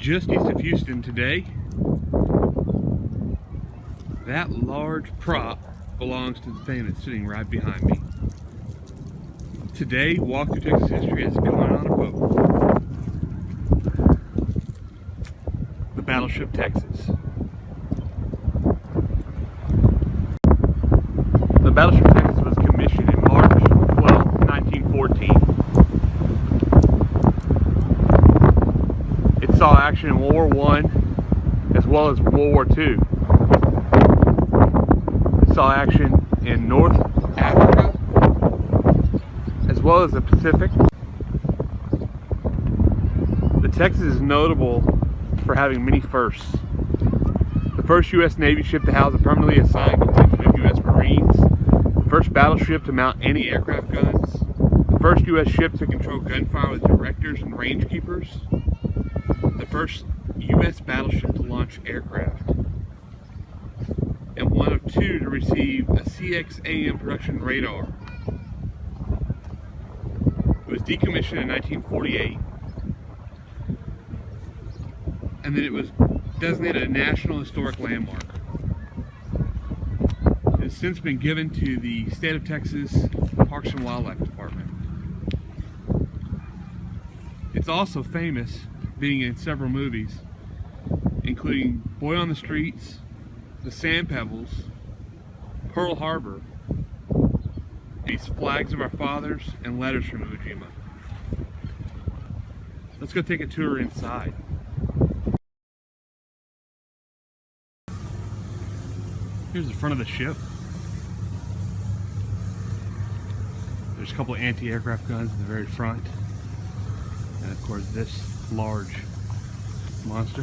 just east of Houston today. That large prop belongs to the thing that's sitting right behind me. Today, Walk Through Texas History is going on a boat. The Battleship Texas. The Battleship Texas was commissioned in March 12, 1914. It saw action in World War I as well as World War II. It saw action in North Africa as well as the Pacific. The Texas is notable for having many firsts. The first U.S. Navy ship to house a permanently assigned contingent of U.S. Marines. The first battleship to mount anti-aircraft guns. The first U.S. ship to control gunfire with directors and range keepers. The first U.S. battleship to launch aircraft. And one of two to receive a CXAM production radar. It was decommissioned in 1948. And then it was designated a National Historic Landmark. It has since been given to the State of Texas Parks and Wildlife Department. It's also famous being in several movies, including Boy on the Streets, The Sand Pebbles, Pearl Harbor, these Flags of Our Fathers, and Letters from Iwo Jima. Let's go take a tour inside. Here's the front of the ship. There's a couple of anti-aircraft guns at the very front. And of course this large monster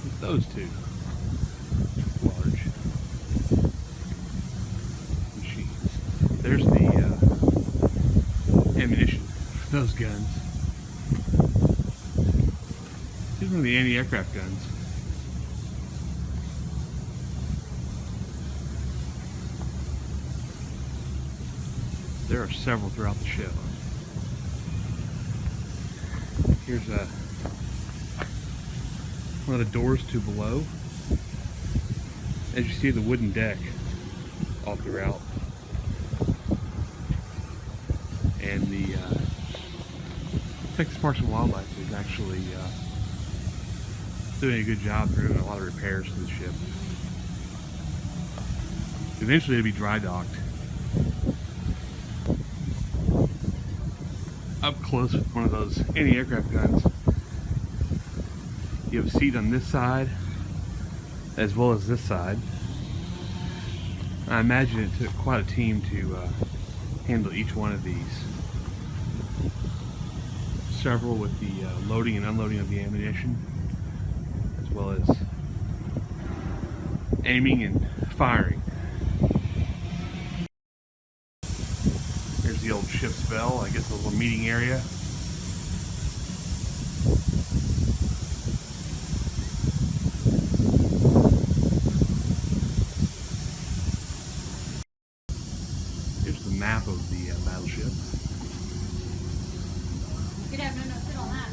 with those two large machines. There's the ammunition for those guns. These are the anti-aircraft guns. There are several throughout the ship. Here's one of the doors to below. As you see, the wooden deck all throughout. And the Texas Parks and Wildlife is actually doing a good job. They're doing a lot of repairs to the ship. Eventually it'll be dry docked. Up close with one of those anti-aircraft guns, you have a seat on this side as well as this side. I imagine it took quite a team to handle each one of these. Several with the loading and unloading of the ammunition, as well as aiming and firing. Here's the old ship's bell, I guess a little meeting area. Here's the map of the battleship. Good afternoon, I'll sit on that.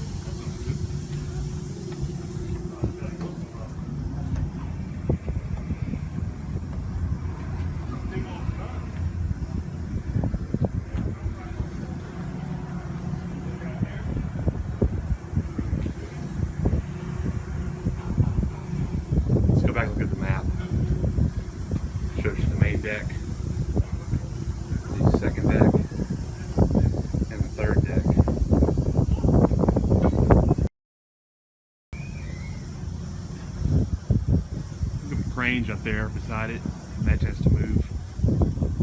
Let's go back and look at the map. Shows you the main deck, the second deck, and the third deck. Look at the cranes up there beside it. Imagine it has to move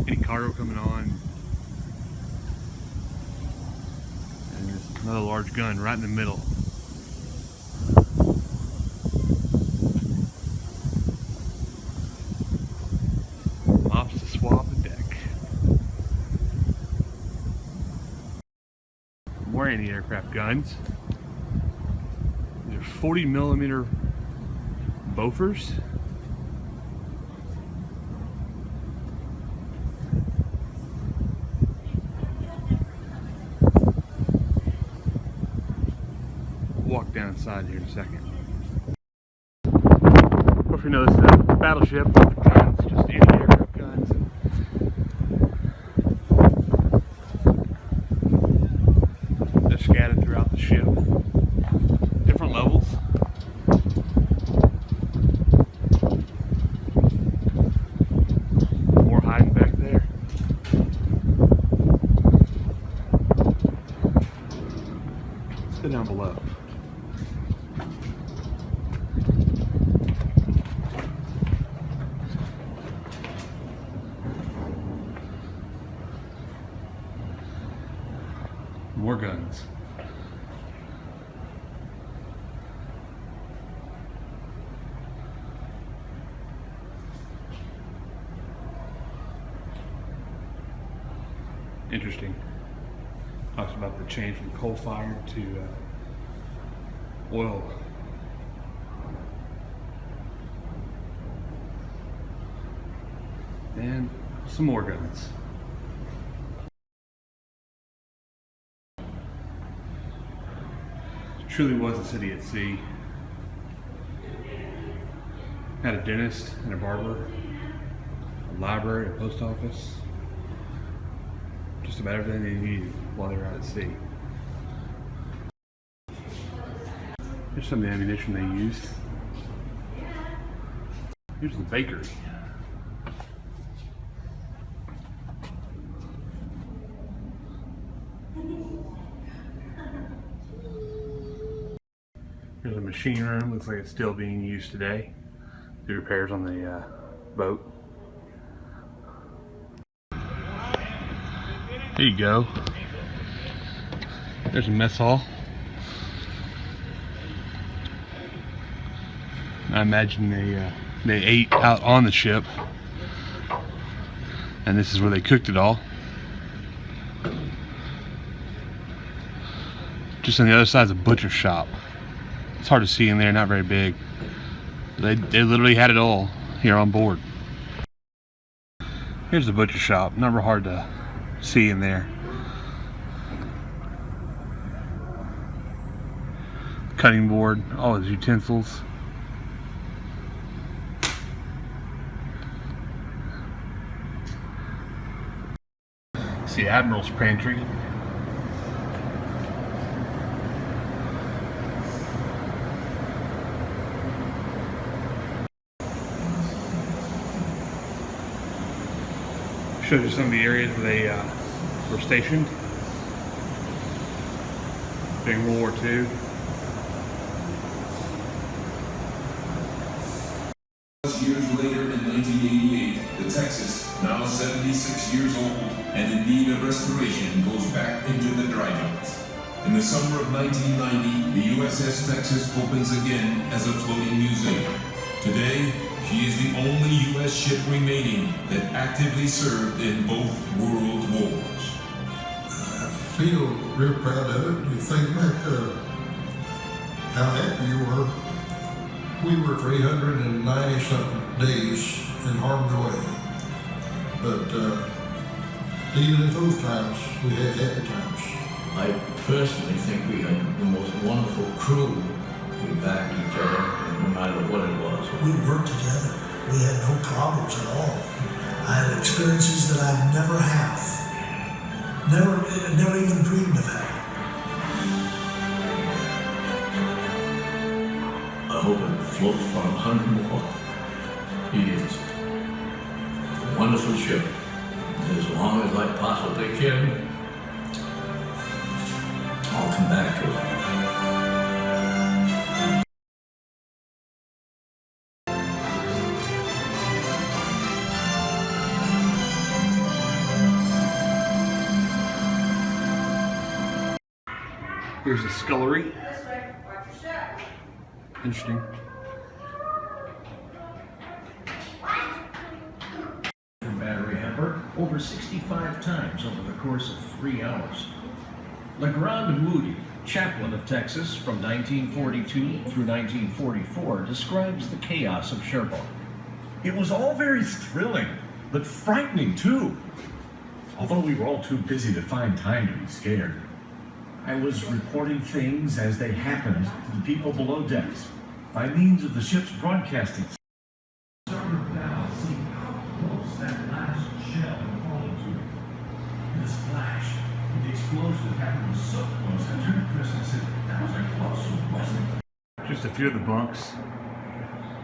any cargo coming on. And there's another large gun right in the middle. Ops to swab the deck. More anti-aircraft guns. These are 40mm Bofors. Walk outside here in a second. If you know, this is a battleship with guns, just anti-aircraft guns. They're scattered throughout the ship. Different levels. More hiding back there. Let's go down below. More guns. Interesting. Talks about the change from coal-fired to oil. And some more guns. Truly was a city at sea. Had a dentist and a barber, a library, a post office, just about everything they needed while they were out at sea. Here's some of the ammunition they used. Here's the bakery. Here's a machine room. Looks like it's still being used today. Do repairs on the boat. There you go. There's a mess hall. I imagine they ate out on the ship, and this is where they cooked it all. Just on the other side is a butcher shop. It's hard to see in there, not very big. They literally had it all here on board. Here's the butcher shop. Not real hard to see in there. Cutting board, all his utensils. See the Admiral's pantry. Shows you some of the areas where they were stationed during World War II. Years later, in 1988, the Texas, now 76 years old and in need of restoration, goes back into the dry docks. In the summer of 1990, the USS Texas opens again as a floating museum. Today, she is the only U.S. ship remaining that actively served in both world wars. I feel real proud of it. You think back how happy you were. We were 390-something days in harm's way. But even in those times, we had happy times. I personally think we had the most wonderful crew. We backed each other, no matter what it was. We worked together. We had no problems at all. I had experiences that I never have. Never even dreamed of having. I hope it floats for 100 more years. A wonderful ship. As long as I possibly can, I'll come back to it. Here's the scullery. Interesting. Battery hamper over 65 times over the course of 3 hours. LeGrand Moody, chaplain of Texas from 1942 through 1944, describes the chaos of Cherbourg. It was all very thrilling, but frightening too. Although we were all too busy to find time to be scared. I was reporting things as they happened to the people below decks by means of the ship's broadcasting. Starboard bow, see how close that last shell had fallen to it. In a splash, the explosion happened was so close. I turned to Chris and said, "That was a close one, wasn't it?" Just a few of the bunks.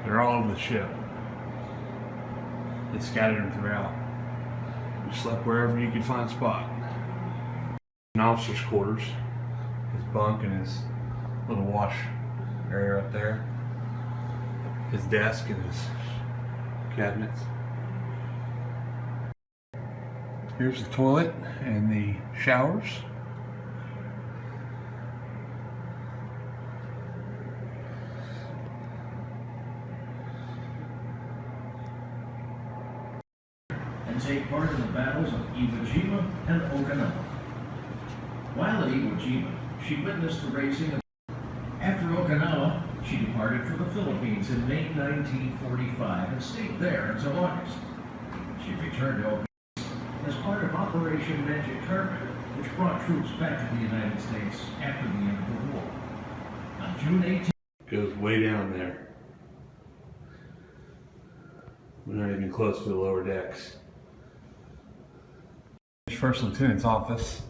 They're all over the ship. They scattered them throughout. You slept wherever you could find a spot. An officer's quarters, his bunk and his little wash area up there, his desk and his cabinets. Here's the toilet and the showers. And take part in the battles of Iwo Jima and Okinawa. While at Iwo Jima, she witnessed the raising of... After Okinawa, she departed for the Philippines in May 1945 and stayed there until August. She returned to Okinawa as part of Operation Magic Carpet, which brought troops back to the United States after the end of the war. On June 18th... Goes way down there. We're not even close to the lower decks. First Lieutenant's office.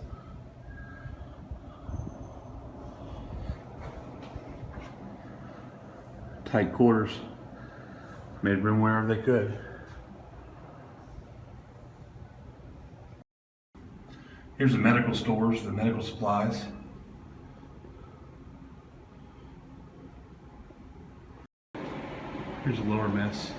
Tight quarters. Made room wherever they could. Here's the medical stores, the medical supplies. Here's a lower mess.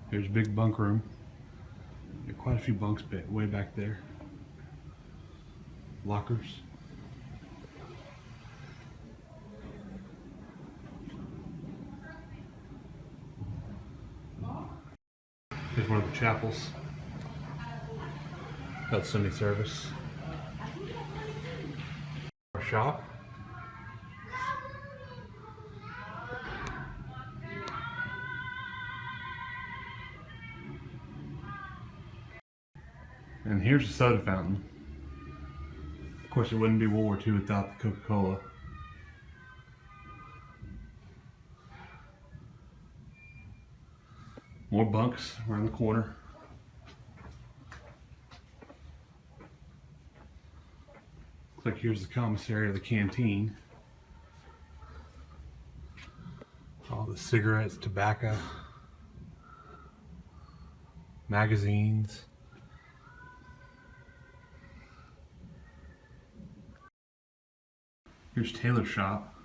Here's a big bunk room. There are quite a few bunks way back there. Lockers. Here's one of the chapels. That's Sunday service. Our shop. And here's the soda fountain. Of course, it wouldn't be World War II without the Coca-Cola. More bunks around the corner. Looks like here's the commissary of the canteen. All the cigarettes, tobacco, magazines. Here's Taylor's shop.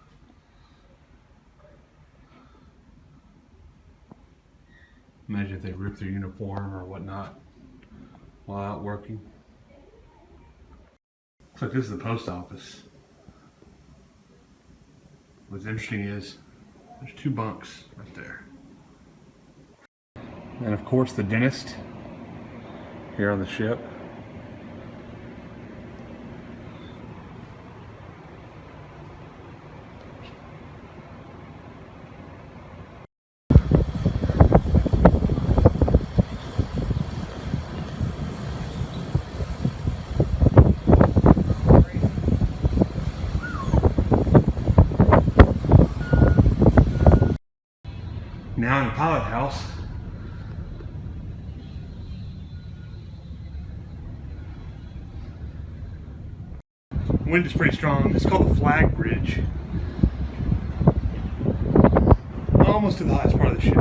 Imagine if they ripped their uniform or whatnot while out working. Looks like this is the post office. What's interesting is there's two bunks right there. And of course the dentist here on the ship. Now in the pilot house. Wind is pretty strong. It's called the flag bridge. Almost to the highest part of the ship.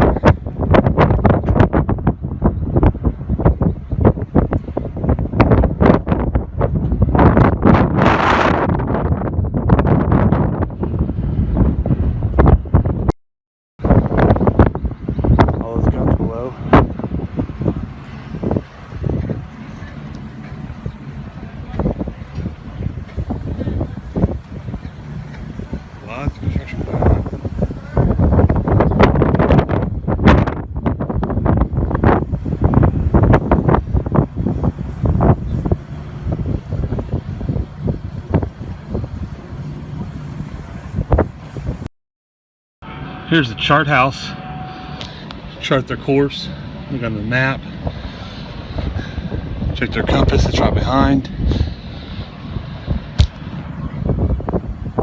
Lots of construction going on. Here's the chart house. chart their course, look on the map, check their compass, it's right behind.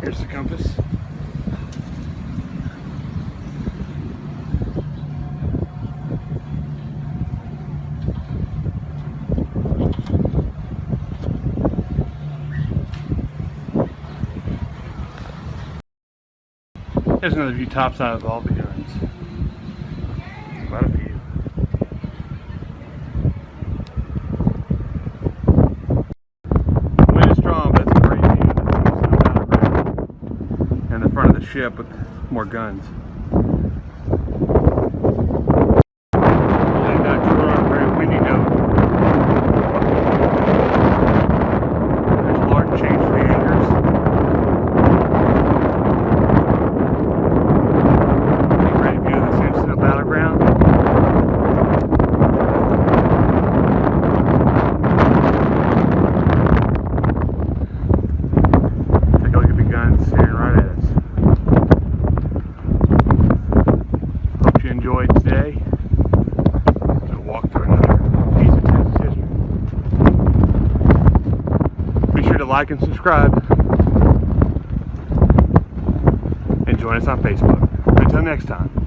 Here's the compass. There's another view topside of all the guns. Quite a few. The wind is strong, but it's a great view of the battleground and the front of the ship with more guns. They got to on a very windy note. There's a large change for anchors. Battleground. Take a look at the guns staring right at us. Hope you enjoyed today. So walk through another piece of Texas history. Be sure to like and subscribe. And join us on Facebook. Until next time.